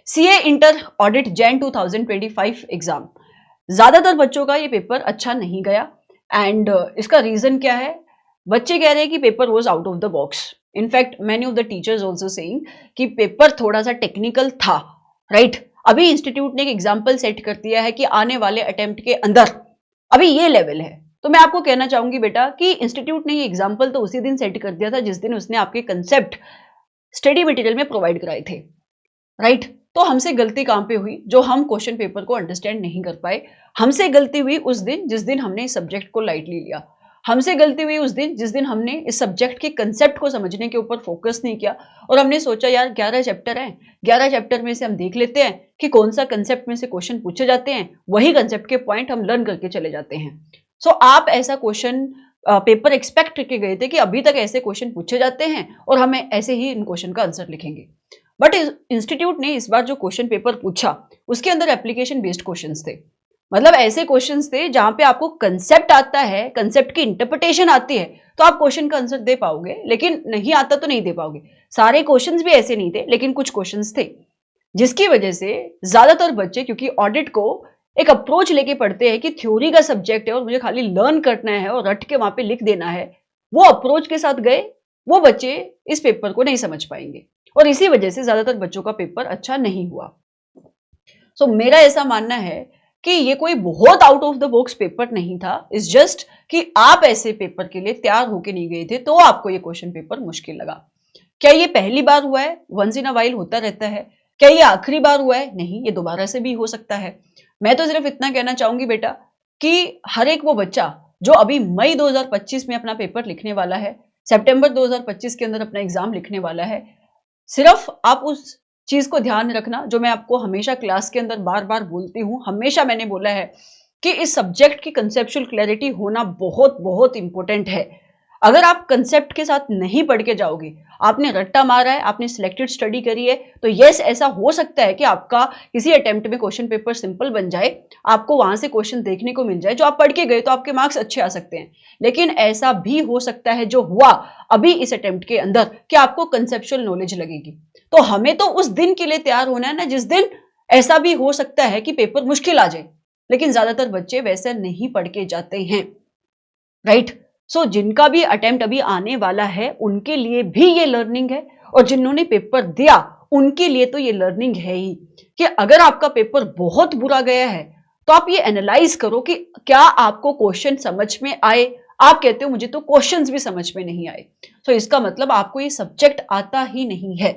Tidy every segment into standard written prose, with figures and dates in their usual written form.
CA inter audit Jain 2025 exam. ज्यादातर बच्चों का ये पेपर अच्छा नहीं गया एंड इसका रीजन क्या है? बच्चे कह रहे हैं कि paper was out of the box. In fact many of the teachers also saying कि पेपर थोड़ा सा टेक्निकल था, राइट? अभी इंस्टीट्यूट ने एक एग्जाम्पल सेट कर दिया है कि आने वाले अटेम्प्ट के अंदर अभी ये लेवल है। तो मैं आपको कहना चाहूंगी बेटा कि इंस्टीट्यूट ने ये एग्जाम्पल तो उसी दिन सेट कर दिया था जिस दिन उसने आपके कंसेप्ट स्टडी मटेरियल में प्रोवाइड कराए थे, राइट? तो हमसे गलती कहां पे हुई? जो हम क्वेश्चन पेपर को अंडरस्टैंड नहीं कर पाए। हमसे गलती हुई उस दिन जिस दिन हमने इस सब्जेक्ट को लाइटली लिया। हमसे गलती हुई उस दिन जिस दिन हमने इस सब्जेक्ट के कंसेप्ट को समझने के ऊपर फोकस नहीं किया और हमने सोचा यार 11 चैप्टर हैं, 11 चैप्टर में से हम देख लेते हैं कि कौन सा कंसेप्ट में से क्वेश्चन पूछे जाते हैं, वही कंसेप्ट के पॉइंट हम लर्न करके चले जाते हैं। सो आप ऐसा क्वेश्चन पेपर एक्सपेक्ट करके गए थे कि अभी तक ऐसे क्वेश्चन पूछे जाते हैं और हमें ऐसे ही इन क्वेश्चन का आंसर लिखेंगे। बट इंस्टीट्यूट ने इस बार जो क्वेश्चन पेपर पूछा उसके अंदर एप्लीकेशन बेस्ड क्वेश्चंस थे। मतलब ऐसे क्वेश्चंस थे जहां पे आपको कंसेप्ट आता है, कंसेप्ट की इंटरप्रिटेशन आती है तो आप क्वेश्चन का आंसर दे पाओगे, लेकिन नहीं आता तो नहीं दे पाओगे। सारे क्वेश्चंस भी ऐसे नहीं थे, लेकिन कुछ क्वेश्चंस थे जिसकी वजह से ज्यादातर बच्चे, क्योंकि ऑडिट को एक अप्रोच लेके पढ़ते हैं कि थ्योरी का सब्जेक्ट है और मुझे खाली लर्न करना है और रट के वहां पे लिख देना है, वो अप्रोच के साथ गए, वो बच्चे इस पेपर को नहीं समझ पाएंगे और इसी वजह से ज्यादातर बच्चों का पेपर अच्छा नहीं हुआ। सो मेरा ऐसा मानना है कि ये कोई बहुत out of the box paper नहीं था। इट्स जस्ट कि आप ऐसे पेपर के लिए तैयार होके नहीं गए थे तो आपको ये क्वेश्चन पेपर मुश्किल लगा। क्या ये पहली बार हुआ है? वंस इन अ वाइल होता रहता है। क्या ये आखिरी बार हुआ है? नहीं, ये दोबारा से भी हो सकता है। मैं तो सिर्फ इतना कहना चाहूंगी बेटा कि हर एक वो बच्चा जो अभी मई 2025 में अपना पेपर लिखने वाला है, सितंबर 2025 के अंदर अपना एग्जाम लिखने वाला है, सिर्फ आप उस चीज को ध्यान रखना जो मैं आपको हमेशा क्लास के अंदर बार बार बोलती हूं। हमेशा मैंने बोला है कि इस सब्जेक्ट की कंसेप्चुअल क्लैरिटी होना बहुत बहुत इंपॉर्टेंट है। अगर आप कंसेप्ट के साथ नहीं पढ़ के जाओगे, आपने रट्टा मारा है, आपने सिलेक्टेड स्टडी करी है, तो यस ऐसा हो सकता है कि आपका किसी अटेम्प्ट में क्वेश्चन पेपर सिंपल बन जाए, आपको वहां से क्वेश्चन देखने को मिल जाए जो आप पढ़ के गए तो आपके मार्क्स अच्छे आ सकते हैं। लेकिन ऐसा भी हो सकता है जो हुआ अभी इस अटेम्प्ट के अंदर कि आपको कंसेप्चुअल नॉलेज लगेगी। तो हमें तो उस दिन के लिए तैयार होना है ना जिस दिन ऐसा भी हो सकता है कि पेपर मुश्किल आ जाए, लेकिन ज्यादातर बच्चे वैसे नहीं पढ़ के जाते हैं, राइट? सो जिनका भी अटेम्प्ट अभी आने वाला है उनके लिए भी ये लर्निंग है और जिन्होंने पेपर दिया उनके लिए तो ये लर्निंग है ही कि अगर आपका पेपर बहुत बुरा गया है तो आप ये एनालाइज करो कि क्या आपको क्वेश्चन समझ में आए। आप कहते हो मुझे तो क्वेश्चंस भी समझ में नहीं आए, तो इसका मतलब आपको ये सब्जेक्ट आता ही नहीं है,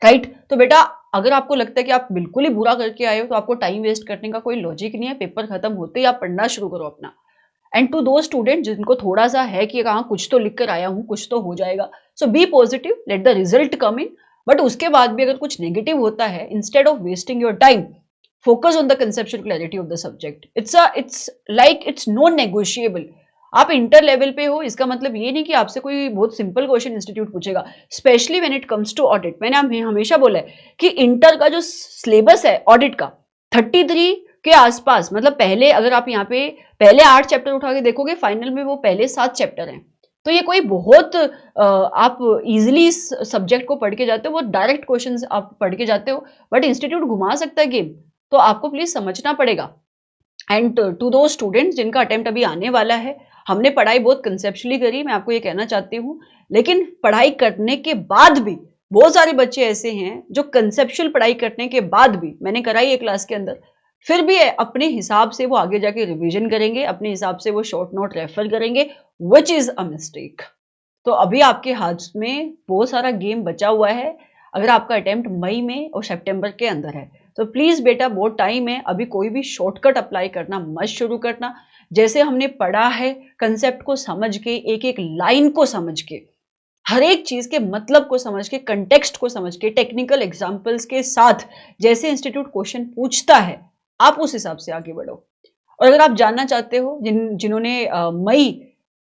राइट? तो बेटा अगर आपको लगता है कि आप बिल्कुल ही बुरा करके आए हो तो आपको टाइम वेस्ट करने का कोई लॉजिक नहीं है। पेपर खत्म होते ही आप पढ़ना शुरू करो अपना। एंड टू दो स्टूडेंट जिनको थोड़ा सा है कि हाँ कुछ तो लिख कर आया हूं, कुछ तो हो जाएगा, so be positive, let the result come in. But उसके बाद भी अगर कुछ नेगेटिव होता है, instead of wasting your time, focus on the conceptual clarity of the subject. It's like it's non negotiable. आप इंटर लेवल पे हो इसका मतलब ये नहीं कि आपसे कोई बहुत सिंपल क्वेश्चन इंस्टीट्यूट पूछेगा, specially when it comes to audit. मैंने हमेशा बोला है कि इंटर का जो सिलेबस है ऑडिट का 33 के आसपास, मतलब पहले अगर आप यहाँ पे पहले 8 चैप्टर उठा के देखोगे, फाइनल में वो पहले 7 चैप्टर हैं। तो ये कोई बहुत आप इजीली इस सब्जेक्ट को पढ़ के जाते हो, वो डायरेक्ट क्वेश्चंस आप पढ़ के जाते हो, बट इंस्टीट्यूट घुमा सकता है गेम, तो आपको प्लीज समझना पड़ेगा। एंड टू दो स्टूडेंट्स जिनका अटेम्प्ट अभी आने वाला है, हमने पढ़ाई बहुत कंसेप्चुअली करी, मैं आपको ये कहना चाहती हूँ, लेकिन पढ़ाई करने के बाद भी बहुत सारे बच्चे ऐसे हैं जो कंसेप्चुअल पढ़ाई करने के बाद भी, मैंने कराई है क्लास के अंदर, फिर भी अपने हिसाब से वो आगे जाके रिवीजन करेंगे, अपने हिसाब से वो शॉर्ट नोट रेफर करेंगे, विच इज अ मिस्टेक। तो अभी आपके हाथ में बहुत सारा गेम बचा हुआ है। अगर आपका अटेम्प्ट मई में और सितंबर के अंदर है तो प्लीज बेटा बहुत टाइम है, अभी कोई भी शॉर्टकट अप्लाई करना मत शुरू करना। जैसे हमने पढ़ा है, कंसेप्ट को समझ के, एक एक लाइन को समझ के, हर एक चीज के मतलब को समझ के, कंटेक्स्ट को समझ के, टेक्निकल एग्जांपल्स के साथ जैसे इंस्टीट्यूट क्वेश्चन पूछता है आप उस हिसाब से आगे बढ़ो। और अगर आप जानना चाहते हो जिन्होंने मई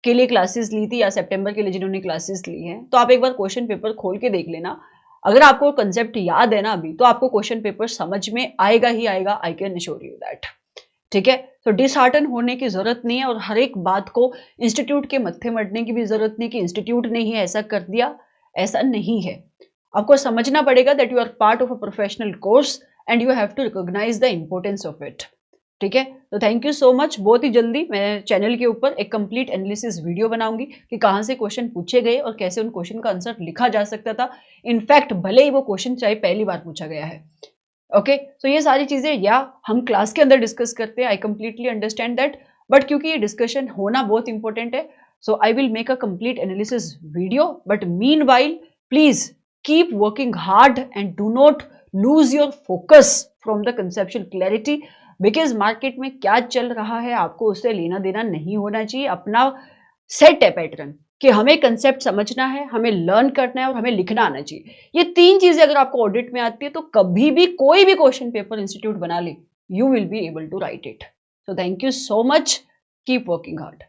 के लिए क्लासेस ली थी या सितंबर के लिए जिन्होंने क्लासेस ली हैं, तो आप एक बार क्वेश्चन पेपर खोल के देख लेना। अगर आपको कंसेप्ट याद है ना अभी, तो आपको क्वेश्चन पेपर समझ में आएगा ही आएगा, I can assure you that. ठीक है, तो डिसहार्टन होने की जरूरत नहीं है और हर एक बात को इंस्टीट्यूट के मत्थे मढ़ने की भी जरूरत नहीं कि इंस्टीट्यूट ने ही ऐसा कर दिया, ऐसा नहीं है। आपको समझना पड़ेगा that you are part of a professional course and you have to recognise the importance of it. ठीक है, तो थैंक यू सो मच। बहुत ही जल्दी मैं चैनल के ऊपर एक कंप्लीट एनालिसिस वीडियो बनाऊंगी कि कहाँ से क्वेश्चन पूछे गए और कैसे उन क्वेश्चन का आंसर लिखा जा सकता था, इनफैक्ट भले ही वो क्वेश्चन चाहे पहली बार पूछा गया है। ओके, सो ये सारी चीजें या हम क्लास के अंदर डिस्कस करते हैं, I completely understand that, but क्योंकि ये डिस्कशन होना बहुत इंपॉर्टेंट है, so I will make a complete analysis video. But meanwhile please keep working hard and do not lose your focus from the conceptual clarity, because market में क्या चल रहा है आपको उससे लेना देना नहीं होना चाहिए। अपना सेट है पैटर्न कि हमें कंसेप्ट समझना है, हमें लर्न करना है और हमें लिखना आना चाहिए। ये तीन चीजें अगर आपको ऑडिट में आती है तो कभी भी कोई भी क्वेश्चन पेपर इंस्टीट्यूट बना ले, you will be able to write it. So thank you so much, keep working hard.